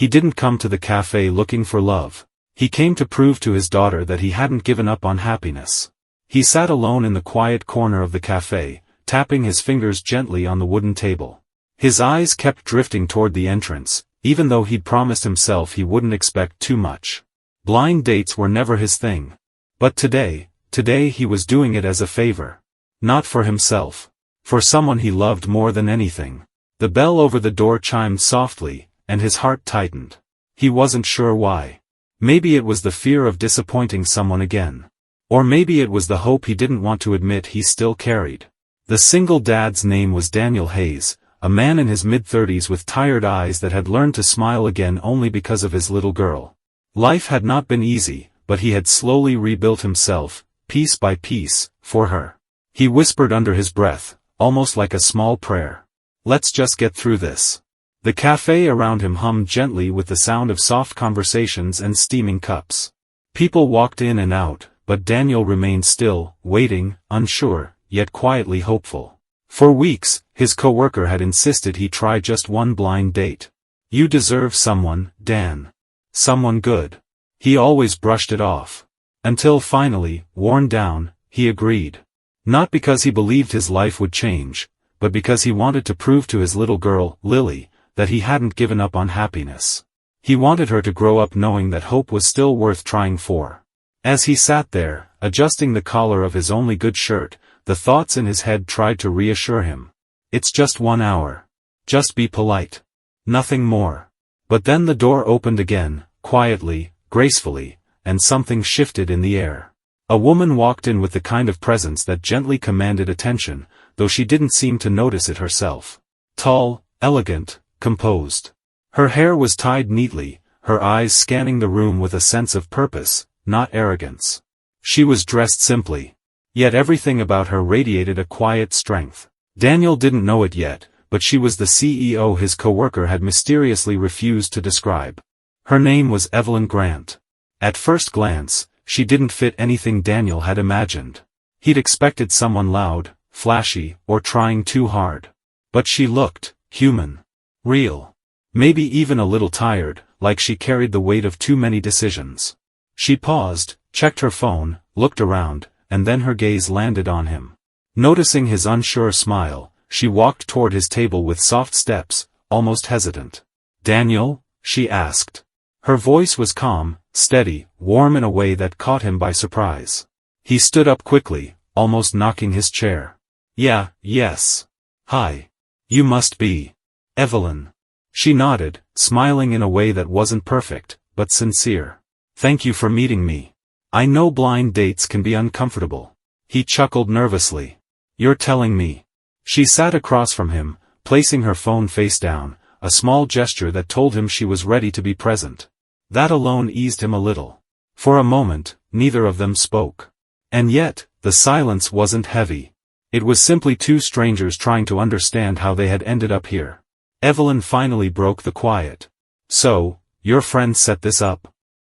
He didn't come to the cafe looking for love. He came to prove to his daughter that he hadn't given up on happiness. He sat alone in the quiet corner of the cafe, tapping his fingers gently on the wooden table. His eyes kept drifting toward the entrance, even though he'd promised himself he wouldn't expect too much. Blind dates were never his thing. But today he was doing it as a favor. Not for himself. For someone he loved more than anything. The bell over the door chimed softly, and his heart tightened. He wasn't sure why. Maybe it was the fear of disappointing someone again. Or maybe it was the hope he didn't want to admit he still carried. The single dad's name was Daniel Hayes, a man in his mid-30s with tired eyes that had learned to smile again only because of his little girl. Life had not been easy, but he had slowly rebuilt himself, piece by piece, for her. He whispered under his breath, almost like a small prayer. "Let's just get through this." The cafe around him hummed gently with the sound of soft conversations and steaming cups. People walked in and out, but Daniel remained still, waiting, unsure, yet quietly hopeful. For weeks, his coworker had insisted he try just one blind date. "You deserve someone, Dan. Someone good." He always brushed it off. Until finally, worn down, he agreed. Not because he believed his life would change, but because he wanted to prove to his little girl, Lily, that he hadn't given up on happiness. He wanted her to grow up knowing that hope was still worth trying for. As he sat there, adjusting the collar of his only good shirt, the thoughts in his head tried to reassure him. "It's just 1 hour. Just be polite. Nothing more." But then the door opened again, quietly, gracefully, and something shifted in the air. A woman walked in with the kind of presence that gently commanded attention, though she didn't seem to notice it herself. Tall, elegant, composed. Her hair was tied neatly, her eyes scanning the room with a sense of purpose, not arrogance. She was dressed simply. Yet everything about her radiated a quiet strength. Daniel didn't know it yet, but she was the CEO his coworker had mysteriously refused to describe. Her name was Evelyn Grant. At first glance, she didn't fit anything Daniel had imagined. He'd expected someone loud, flashy, or trying too hard. But she looked human. Real. Maybe even a little tired, like she carried the weight of too many decisions. She paused, checked her phone, looked around, and then her gaze landed on him. Noticing his unsure smile, she walked toward his table with soft steps, almost hesitant. "Daniel?" she asked. Her voice was calm, steady, warm in a way that caught him by surprise. He stood up quickly, almost knocking his chair. Yes. Hi. You must be Evelyn." She nodded, smiling in a way that wasn't perfect, but sincere. "Thank you for meeting me. I know blind dates can be uncomfortable." He chuckled nervously. "You're telling me." She sat across from him, placing her phone face down, a small gesture that told him she was ready to be present. That alone eased him a little. For a moment, neither of them spoke. And yet, the silence wasn't heavy. It was simply two strangers trying to understand how they had ended up here. Evelyn finally broke the quiet. "So, your friend set this up?"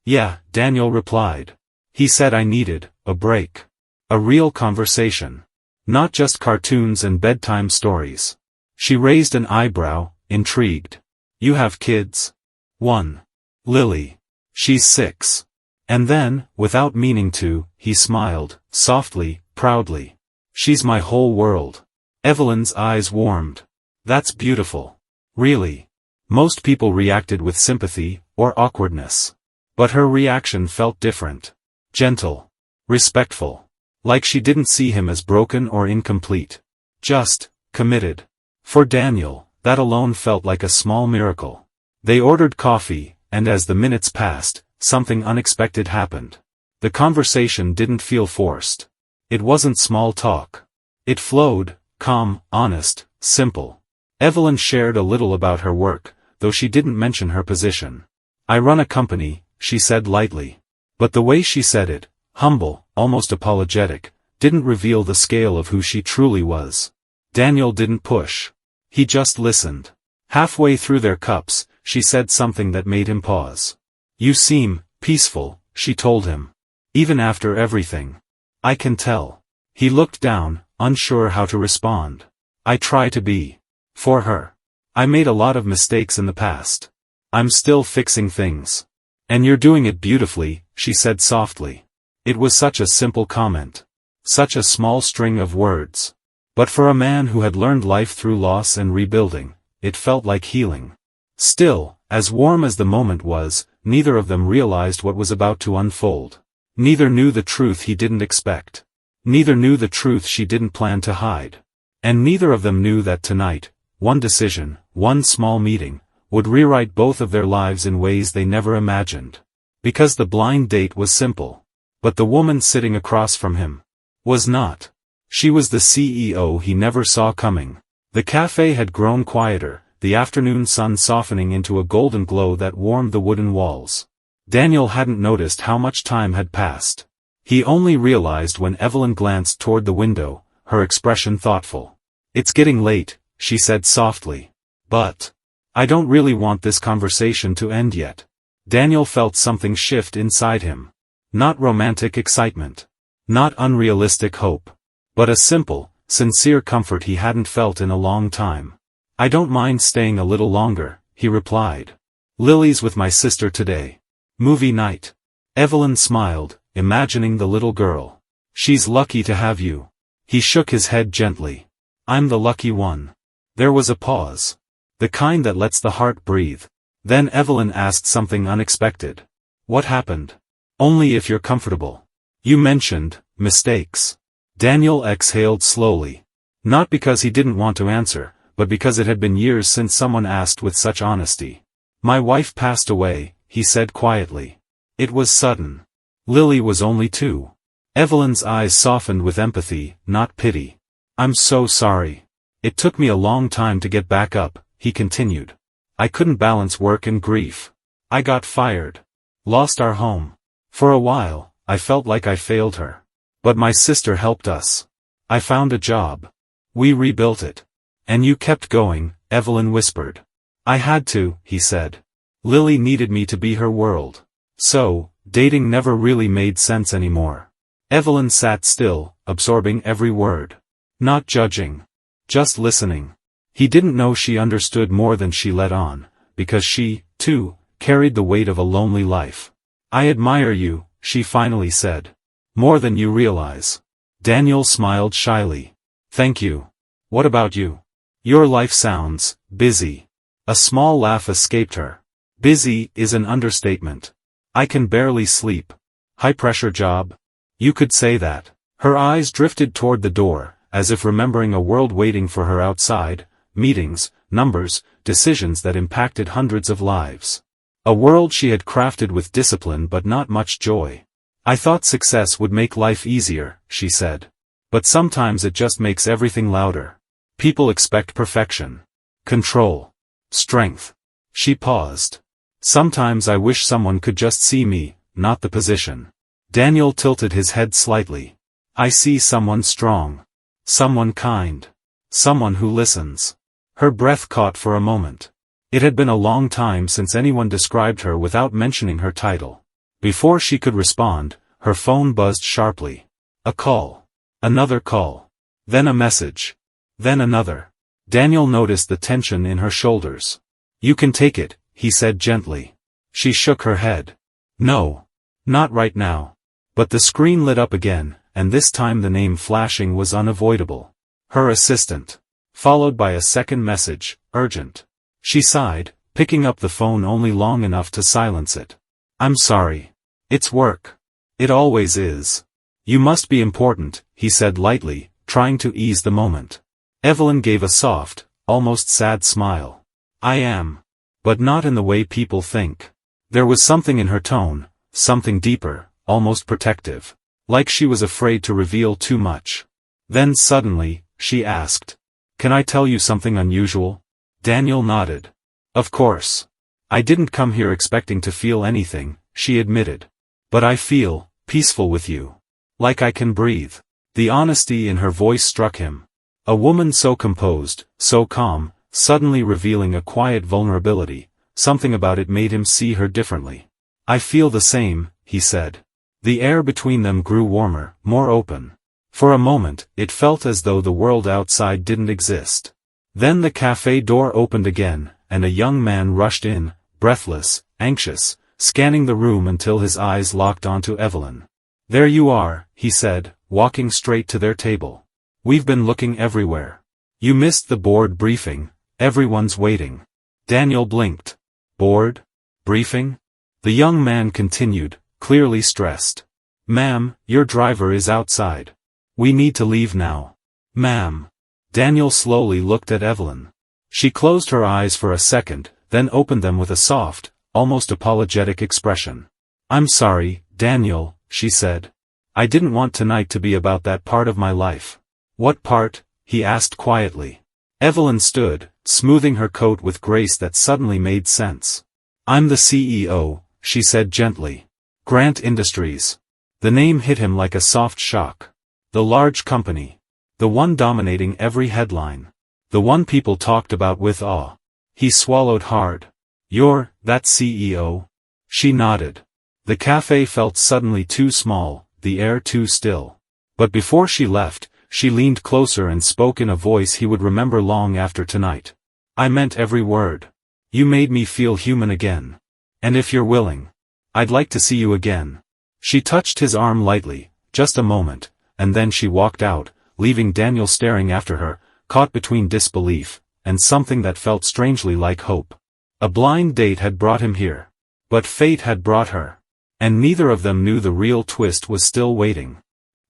"Yeah," Daniel replied. "He said I needed a break. A real conversation. Not just cartoons and bedtime stories." She raised an eyebrow, intrigued. "You have kids?" "One. Lily. She's 6. And then, without meaning to, he smiled, softly, proudly. "She's my whole world." Evelyn's eyes warmed. "That's beautiful." "Really?" Most people reacted with sympathy, or awkwardness. But her reaction felt different. Gentle. Respectful. Like she didn't see him as broken or incomplete. Just, committed. For Daniel, that alone felt like a small miracle. They ordered coffee, and as the minutes passed, something unexpected happened. The conversation didn't feel forced. It wasn't small talk. It flowed, calm, honest, simple. Evelyn shared a little about her work, though she didn't mention her position. "I run a company," she said lightly. But the way she said it, humble, almost apologetic, didn't reveal the scale of who she truly was. Daniel didn't push. He just listened. Halfway through their cups, she said something that made him pause. "You seem peaceful," she told him. "Even after everything." "I can tell." He looked down, unsure how to respond. "I try to be. For her. I made a lot of mistakes in the past. I'm still fixing things. And you're doing it beautifully, she said softly. It was such a simple comment. Such a small string of words. But for a man who had learned life through loss and rebuilding, it felt like healing. Still, as warm as the moment was, neither of them realized what was about to unfold. Neither knew the truth he didn't expect. Neither knew the truth she didn't plan to hide. And neither of them knew that tonight, one decision, one small meeting, would rewrite both of their lives in ways they never imagined. Because the blind date was simple. But the woman sitting across from him was not. She was the CEO he never saw coming. The cafe had grown quieter, the afternoon sun softening into a golden glow that warmed the wooden walls. Daniel hadn't noticed how much time had passed. He only realized when Evelyn glanced toward the window, her expression thoughtful. It's getting late, she said softly. But I don't really want this conversation to end yet. Daniel felt something shift inside him. Not romantic excitement. Not unrealistic hope. But a simple, sincere comfort he hadn't felt in a long time. I don't mind staying a little longer, he replied. Lily's with my sister today. Movie night. Evelyn smiled, imagining the little girl. She's lucky to have you. He shook his head gently. I'm the lucky one. There was a pause. The kind that lets the heart breathe. Then Evelyn asked something unexpected. What happened? Only if you're comfortable. You mentioned mistakes. Daniel exhaled slowly. Not because he didn't want to answer, but because it had been years since someone asked with such honesty. My wife passed away, he said quietly. It was sudden. Lily was only 2. Evelyn's eyes softened with empathy, not pity. I'm so sorry. It took me a long time to get back up, he continued. I couldn't balance work and grief. I got fired. Lost our home. For a while, I felt like I failed her. But my sister helped us. I found a job. We rebuilt it. And you kept going, Evelyn whispered. I had to, he said. Lily needed me to be her world. So, dating never really made sense anymore. Evelyn sat still, absorbing every word. Not judging. Just listening. He didn't know she understood more than she let on, because she, too, carried the weight of a lonely life. I admire you, she finally said. More than you realize. Daniel smiled shyly. Thank you. What about you? Your life sounds busy. A small laugh escaped her. Busy is an understatement. I can barely sleep. High-pressure job? You could say that. Her eyes drifted toward the door, as if remembering a world waiting for her outside, meetings, numbers, decisions that impacted hundreds of lives. A world she had crafted with discipline but not much joy. I thought success would make life easier, she said. But sometimes it just makes everything louder. People expect perfection. Control. Strength. She paused. Sometimes I wish someone could just see me, not the position. Daniel tilted his head slightly. I see someone strong. Someone kind. Someone who listens. Her breath caught for a moment. It had been a long time since anyone described her without mentioning her title. Before she could respond, her phone buzzed sharply. A call. Another call. Then a message. Then another. Daniel noticed the tension in her shoulders. You can take it, he said gently. She shook her head. No. Not right now. But the screen lit up again, and this time the name flashing was unavoidable. Her assistant. Followed by a second message, urgent. She sighed, picking up the phone only long enough to silence it. I'm sorry. It's work. It always is. You must be important, he said lightly, trying to ease the moment. Evelyn gave a soft, almost sad smile. I am. But not in the way people think. There was something in her tone, something deeper, almost protective. Like she was afraid to reveal too much. Then suddenly, she asked. Can I tell you something unusual? Daniel nodded. Of course. I didn't come here expecting to feel anything, she admitted. But I feel peaceful with you. Like I can breathe. The honesty in her voice struck him. A woman so composed, so calm, suddenly revealing a quiet vulnerability, something about it made him see her differently. I feel the same, he said. The air between them grew warmer, more open. For a moment, it felt as though the world outside didn't exist. Then the cafe door opened again, and a young man rushed in, breathless, anxious, scanning the room until his eyes locked onto Evelyn. "There you are," he said, walking straight to their table. "We've been looking everywhere. You missed the board briefing, everyone's waiting." Daniel blinked. "Board? Briefing?" The young man continued, clearly stressed. "Ma'am, your driver is outside. We need to leave now." "Ma'am." Daniel slowly looked at Evelyn. She closed her eyes for a second, then opened them with a soft, almost apologetic expression. "I'm sorry, Daniel," she said. "I didn't want tonight to be about that part of my life." "What part?" he asked quietly. Evelyn stood, smoothing her coat with grace that suddenly made sense. "I'm the CEO," she said gently. "Grant Industries." The name hit him like a soft shock. The large company. The one dominating every headline. The one people talked about with awe. He swallowed hard. "You're that CEO?" She nodded. The cafe felt suddenly too small, the air too still. But before she left, she leaned closer and spoke in a voice he would remember long after tonight. "I meant every word. You made me feel human again. And if you're willing, I'd like to see you again." She touched his arm lightly, just a moment, and then she walked out, leaving Daniel staring after her, caught between disbelief and something that felt strangely like hope. A blind date had brought him here. But fate had brought her. And neither of them knew the real twist was still waiting.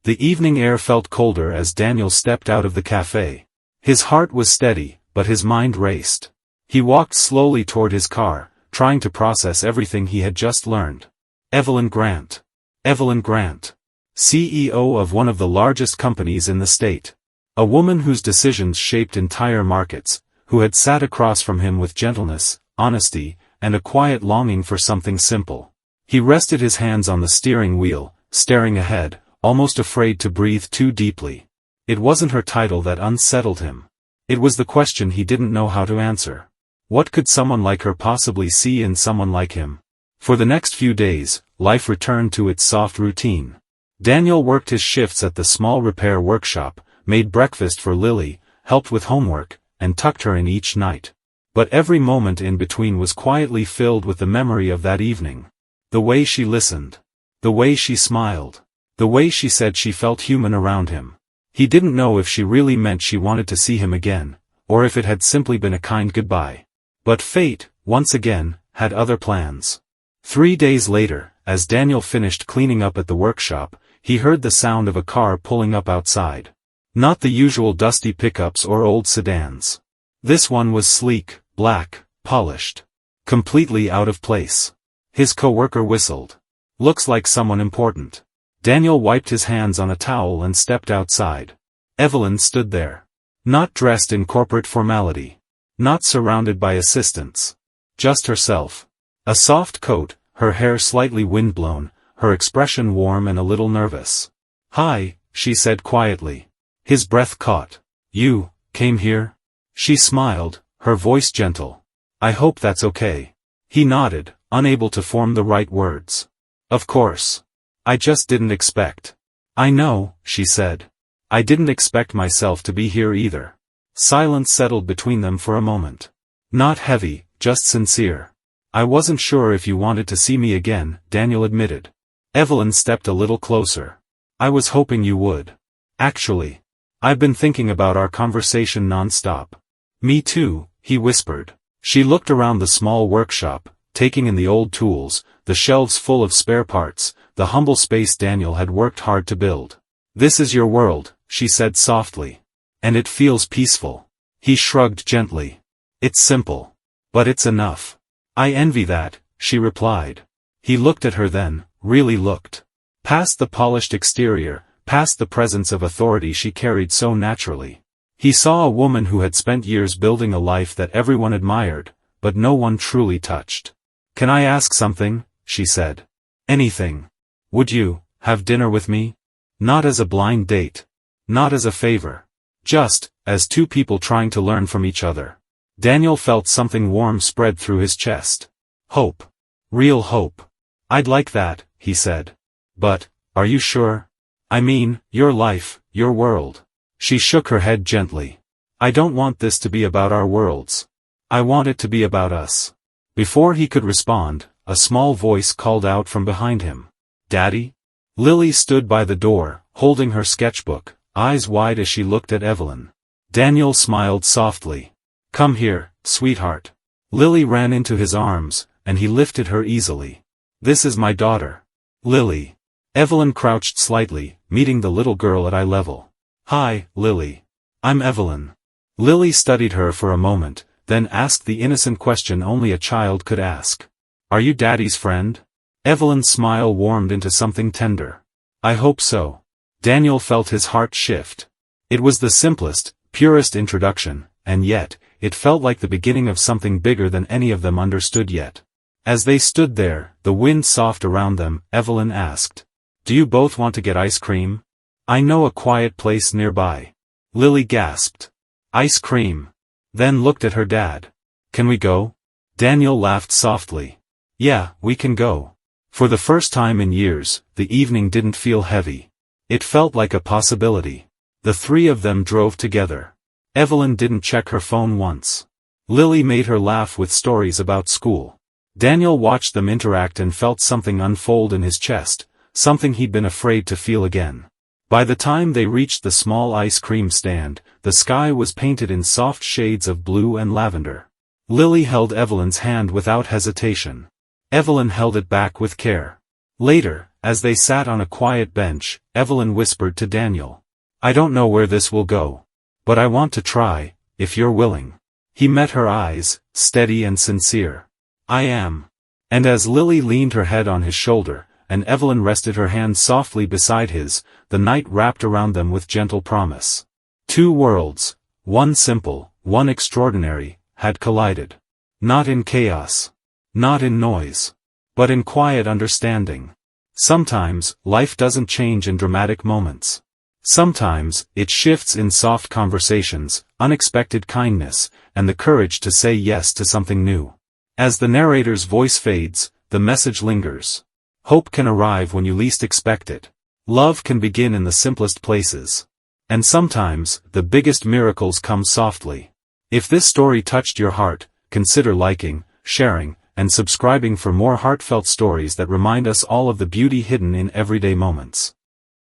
The evening air felt colder as Daniel stepped out of the cafe. His heart was steady, but his mind raced. He walked slowly toward his car, trying to process everything he had just learned. Evelyn Grant. Evelyn Grant. CEO of one of the largest companies in the state. A woman whose decisions shaped entire markets, who had sat across from him with gentleness, honesty, and a quiet longing for something simple. He rested his hands on the steering wheel, staring ahead, almost afraid to breathe too deeply. It wasn't her title that unsettled him. It was the question he didn't know how to answer. What could someone like her possibly see in someone like him? For the next few days, life returned to its soft routine. Daniel worked his shifts at the small repair workshop, made breakfast for Lily, helped with homework, and tucked her in each night. But every moment in between was quietly filled with the memory of that evening. The way she listened. The way she smiled. The way she said she felt human around him. He didn't know if she really meant she wanted to see him again, or if it had simply been a kind goodbye. But fate, once again, had other plans. 3 days later, as Daniel finished cleaning up at the workshop, he heard the sound of a car pulling up outside. Not the usual dusty pickups or old sedans. This one was sleek, black, polished. Completely out of place. His coworker whistled. "Looks like someone important." Daniel wiped his hands on a towel and stepped outside. Evelyn stood there. Not dressed in corporate formality. Not surrounded by assistants. Just herself. A soft coat, her hair slightly windblown, her expression warm and a little nervous. "Hi," she said quietly. His breath caught. "You came here?" She smiled, her voice gentle. "I hope that's okay." He nodded, unable to form the right words. "Of course. I just didn't expect." "I know," she said. "I didn't expect myself to be here either." Silence settled between them for a moment. Not heavy, just sincere. "I wasn't sure if you wanted to see me again," Daniel admitted. Evelyn stepped a little closer. "I was hoping you would. Actually. I've been thinking about our conversation non-stop." "Me too," he whispered. She looked around the small workshop, taking in the old tools, the shelves full of spare parts, the humble space Daniel had worked hard to build. "This is your world," she said softly. "And it feels peaceful." He shrugged gently. "It's simple. But it's enough." "I envy that," she replied. He looked at her then, really looked. Past the polished exterior, past the presence of authority she carried so naturally. He saw a woman who had spent years building a life that everyone admired, but no one truly touched. "Can I ask something?" she said. "Anything. Would you have dinner with me? Not as a blind date. Not as a favor. Just as two people trying to learn from each other." Daniel felt something warm spread through his chest. Hope. Real hope. "I'd like that," he said. "But, are you sure? I mean, your life, your world." She shook her head gently. "I don't want this to be about our worlds. I want it to be about us. Before he could respond, a small voice called out from behind him. "Daddy?" Lily stood by the door, holding her sketchbook, eyes wide as she looked at Evelyn. Daniel smiled softly. "Come here, sweetheart." Lily ran into his arms, and he lifted her easily. "This is my daughter. Lily." Evelyn crouched slightly, meeting the little girl at eye level. "Hi, Lily. I'm Evelyn." Lily studied her for a moment, then asked the innocent question only a child could ask. "Are you Daddy's friend?" Evelyn's smile warmed into something tender. "I hope so." Daniel felt his heart shift. It was the simplest, purest introduction, and yet, it felt like the beginning of something bigger than any of them understood yet. As they stood there, the wind soft around them, Evelyn asked, "Do you both want to get ice cream? I know a quiet place nearby." Lily gasped. "Ice cream?" Then looked at her dad. "Can we go?" Daniel laughed softly. "Yeah, we can go." For the first time in years, the evening didn't feel heavy. It felt like a possibility. The three of them drove together. Evelyn didn't check her phone once. Lily made her laugh with stories about school. Daniel watched them interact and felt something unfold in his chest, something he'd been afraid to feel again. By the time they reached the small ice cream stand, the sky was painted in soft shades of blue and lavender. Lily held Evelyn's hand without hesitation. Evelyn held it back with care. Later, as they sat on a quiet bench, Evelyn whispered to Daniel, "I don't know where this will go. But I want to try, if you're willing." He met her eyes, steady and sincere. "I am." And as Lily leaned her head on his shoulder, and Evelyn rested her hand softly beside his, the night wrapped around them with gentle promise. Two worlds, one simple, one extraordinary, had collided. Not in chaos. Not in noise. But in quiet understanding. Sometimes, life doesn't change in dramatic moments. Sometimes, it shifts in soft conversations, unexpected kindness, and the courage to say yes to something new. As the narrator's voice fades, the message lingers. Hope can arrive when you least expect it. Love can begin in the simplest places. And sometimes, the biggest miracles come softly. If this story touched your heart, consider liking, sharing, and subscribing for more heartfelt stories that remind us all of the beauty hidden in everyday moments.